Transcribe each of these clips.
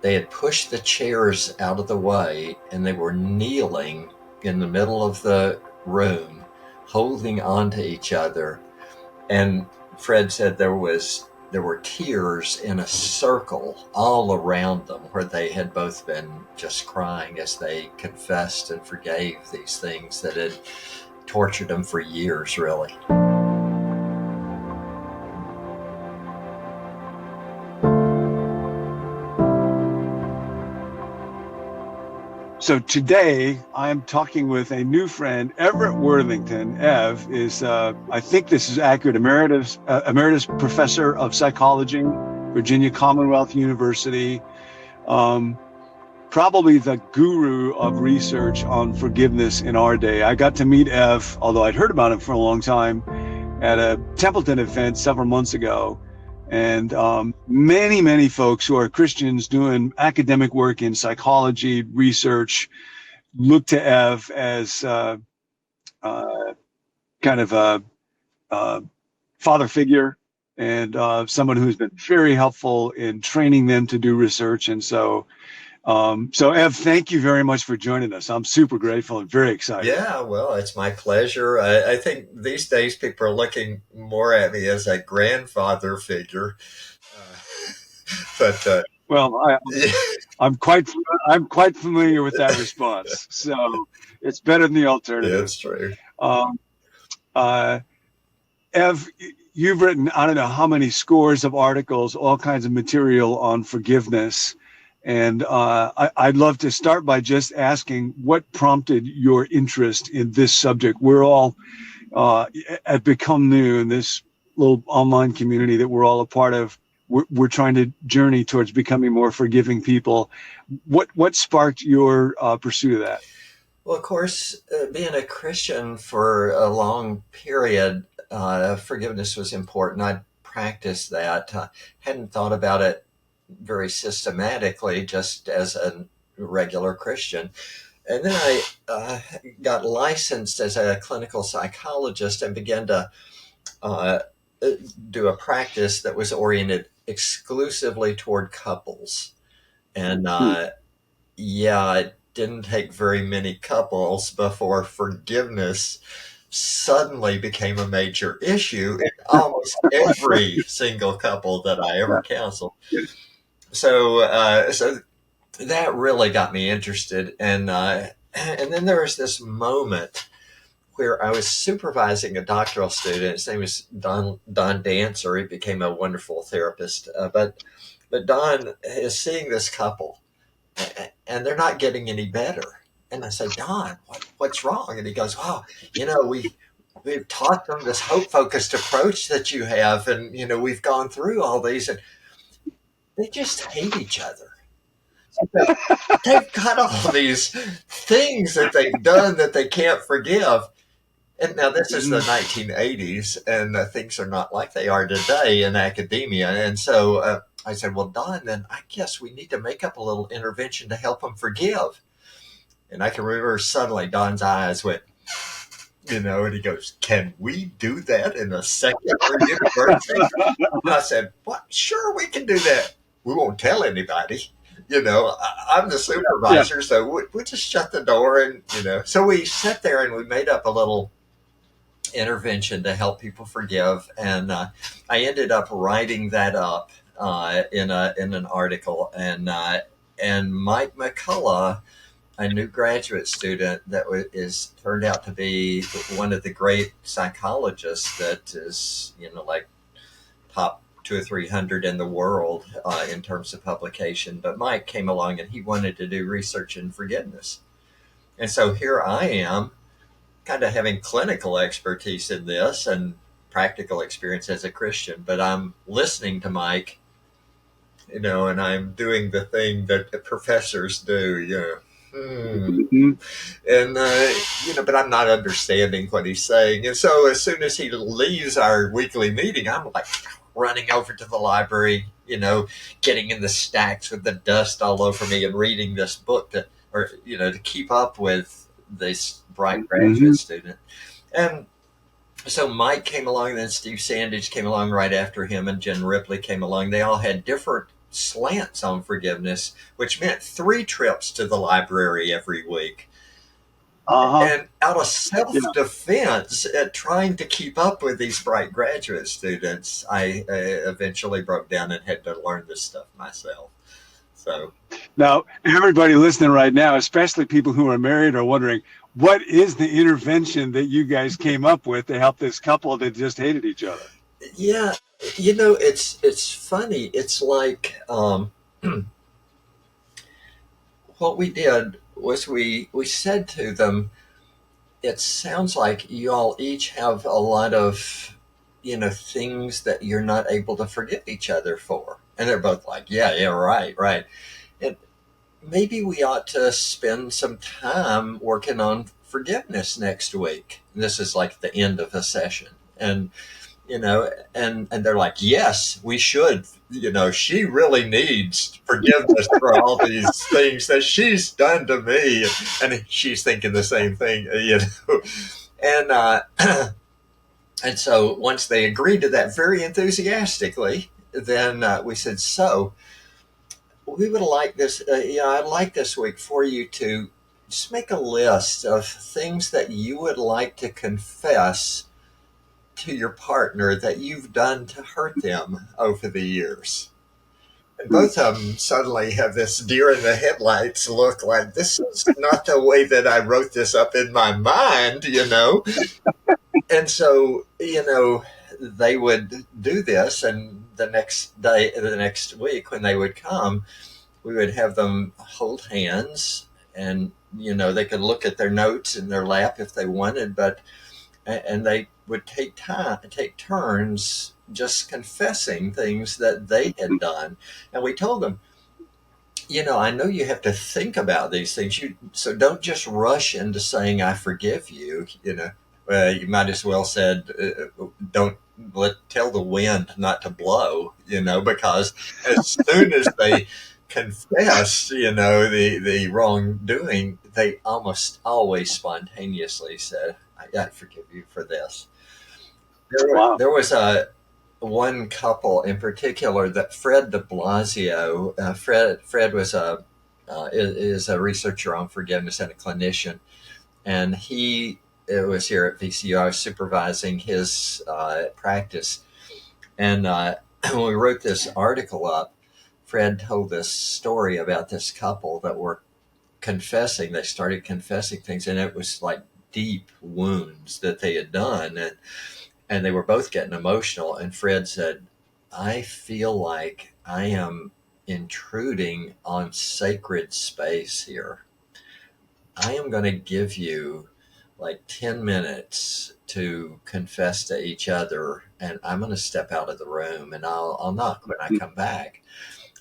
they had pushed the chairs out of the way, and they were kneeling in the middle of the room, holding on to each other. And Fred said there were tears in a circle all around them, where they had both been just crying as they confessed and forgave these things that had tortured them for years, really. So today I'm talking with a new friend, Everett Worthington. Ev is, I think this is accurate, emeritus professor of psychology, Virginia Commonwealth University. Probably the guru of research on forgiveness in our day. I got to meet Ev, although I'd heard about him for a long time, at a Templeton event several months ago. And many folks who are Christians doing academic work in psychology, research, look to Ev as kind of a father figure and someone who's been very helpful in training them to do research. And so Ev, thank you very much for joining us. I'm super grateful and very excited. Yeah, well, it's my pleasure. I think these days people are looking more at me as a grandfather figure. Well, I'm quite familiar with that response. So it's better than the alternative. It's true. Ev, you've written, I don't know how many scores of articles, all kinds of material on forgiveness. And I'd love to start by just asking what prompted your interest in this subject. We're all at Become New, in this little online community that we're all a part of. We're trying to journey towards becoming more forgiving people. What sparked your pursuit of that? Well, of course, being a Christian for a long period, forgiveness was important. I'd practiced that. Hadn't thought about it very systematically, just as a regular Christian. And then I got licensed as a clinical psychologist and began to do a practice that was oriented exclusively toward couples. And it didn't take very many couples before forgiveness suddenly became a major issue in almost every single couple that I ever counseled. So that really got me interested, and then there was this moment where I was supervising a doctoral student. His name was Don Dancer. He became a wonderful therapist, but Don is seeing this couple, and they're not getting any better. And I said, Don, what's wrong? And he goes, well, we've taught them this hope-focused approach that you have, and we've gone through all these, and they just hate each other. They've got all these things that they've done that they can't forgive. And now this is the 1980s, and things are not like they are today in academia. And so I said, well, Don, then I guess we need to make up a little intervention to help them forgive. And I can remember suddenly Don's eyes went, and he goes, can we do that in a secular university? And I said, what? Sure, we can do that. We won't tell anybody. I'm the supervisor, so we'll just shut the door. And, so we sat there and we made up a little intervention to help people forgive. And I ended up writing that up in an article. And Mike McCullough, a new graduate student that turned out to be one of the great psychologists that is, like top 200 or 300 in the world in terms of publication. But Mike came along and he wanted to do research in forgiveness. And so here I am, kind of having clinical expertise in this and practical experience as a Christian, but I'm listening to Mike, and I'm doing the thing that professors do, and but I'm not understanding what he's saying. And so as soon as he leaves our weekly meeting, I'm like running over to the library, getting in the stacks with the dust all over me and reading this book to keep up with this bright graduate student. And so Mike came along, then Steve Sandage came along right after him, and Jen Ripley came along. They all had different slants on forgiveness, which meant 3 trips to the library every week. Uh-huh. And out of Yeah. self-defense at trying to keep up with these bright graduate students, I eventually broke down and had to learn this stuff myself. So, Now, everybody listening right now, especially people who are married, are wondering, what is the intervention that you guys came up with to help this couple that just hated each other? yeah, it's funny. It's like what we did was we said to them, it sounds like you all each have a lot of things that you're not able to forgive each other for, and they're both like, yeah, right, right. And maybe we ought to spend some time working on forgiveness next week. And this is like the end of a session, and and they're like, yes, we should. She really needs forgiveness for all these things that she's done to me, and she's thinking the same thing, and and so once they agreed to that very enthusiastically, then we said, so we would like this. I'd like this week for you to just make a list of things that you would like to confess to your partner that you've done to hurt them over the years. And Hmm. both of them suddenly have this deer in the headlights look, like, this is not the way that I wrote this up in my mind. And so, they would do this, and the next week when they would come, we would have them hold hands, and they could look at their notes in their lap if they wanted, but and they would take turns just confessing things that they had done. And we told them, I know you have to think about these things, so don't just rush into saying I forgive you. You might as well said, don't tell the wind not to blow, because as soon as they confess, the wrongdoing, they almost always spontaneously said, I forgive you for this. Wow. There was one couple in particular that Fred de Blasio. Fred was is a researcher on forgiveness and a clinician, and he it was here at VCU. I was supervising his practice, and when we wrote this article up, Fred told this story about this couple that were confessing. They started confessing things, and it was like deep wounds that they had done, and they were both getting emotional. And Fred said, I feel like I am intruding on sacred space here. I am going to give you like 10 minutes to confess to each other, and I'm going to step out of the room, and I'll knock when I come back.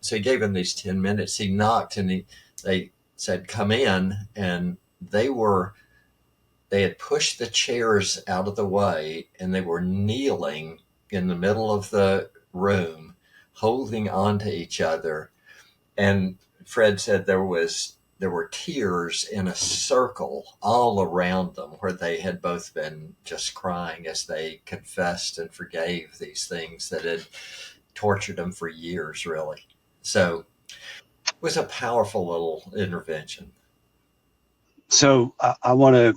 So he gave him these 10 minutes. He knocked, and they said, come in. And they had pushed the chairs out of the way, and they were kneeling in the middle of the room, holding on to each other. And Fred said there were tears in a circle all around them, where they had both been just crying as they confessed and forgave these things that had tortured them for years, really. So it was a powerful little intervention. So I want to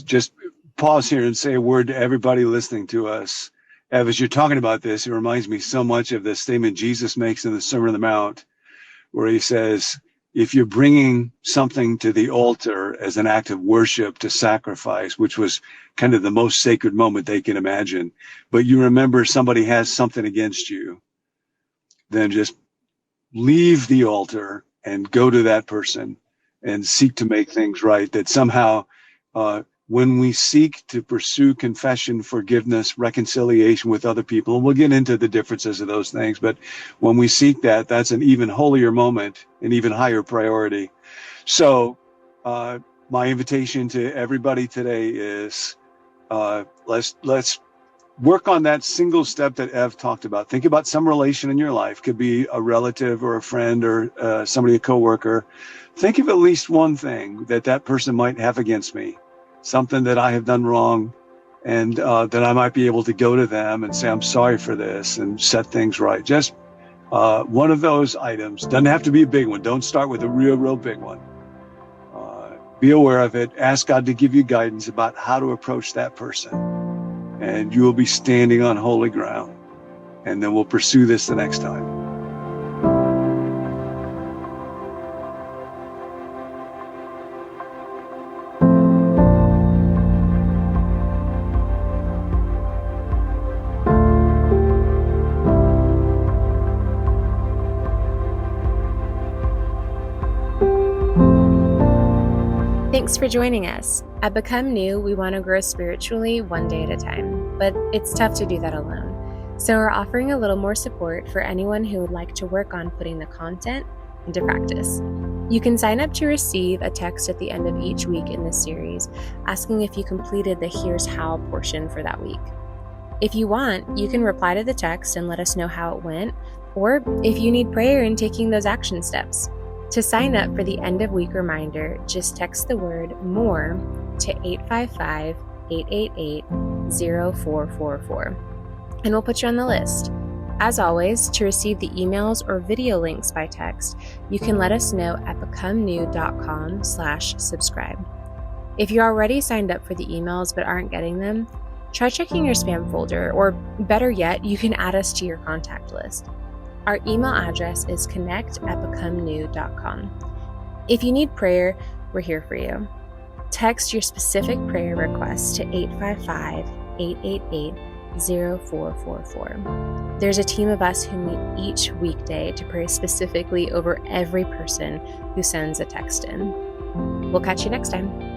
just pause here and say a word to everybody listening to us. Ev, as you're talking about this, it reminds me so much of the statement Jesus makes in the Sermon on the Mount, where he says, if you're bringing something to the altar as an act of worship, to sacrifice, which was kind of the most sacred moment they can imagine, but you remember somebody has something against you, then just leave the altar and go to that person and seek to make things right. That somehow, when we seek to pursue confession, forgiveness, reconciliation with other people, and we'll get into the differences of those things, but when we seek that, that's an even holier moment, an even higher priority. So my invitation to everybody today is let's work on that single step that Ev talked about. Think about some relation in your life. Could be a relative or a friend or somebody, a coworker. Think of at least one thing that person might have against me, something that I have done wrong, and that I might be able to go to them and say, I'm sorry for this, and set things right. Just one of those items, doesn't have to be a big one. Don't start with a real big one. Be aware of it. Ask God to give you guidance about how to approach that person. And you will be standing on holy ground. And then we'll pursue this the next time. Thanks for joining us. At Become New, we want to grow spiritually one day at a time, but it's tough to do that alone. So we're offering a little more support for anyone who would like to work on putting the content into practice. You can sign up to receive a text at the end of each week in this series, asking if you completed the Here's How portion for that week. If you want, you can reply to the text and let us know how it went, or if you need prayer in taking those action steps. To sign up for the end of week reminder, just text the word MORE to 855-888-0444, and we'll put you on the list. As always, to receive the emails or video links by text, you can let us know at becomenew.com/subscribe. If you're already signed up for the emails but aren't getting them, try checking your spam folder, or better yet, you can add us to your contact list. Our email address is connect@becomenew.com. If you need prayer, we're here for you. Text your specific prayer request to 855-888-0444. There's a team of us who meet each weekday to pray specifically over every person who sends a text in. We'll catch you next time.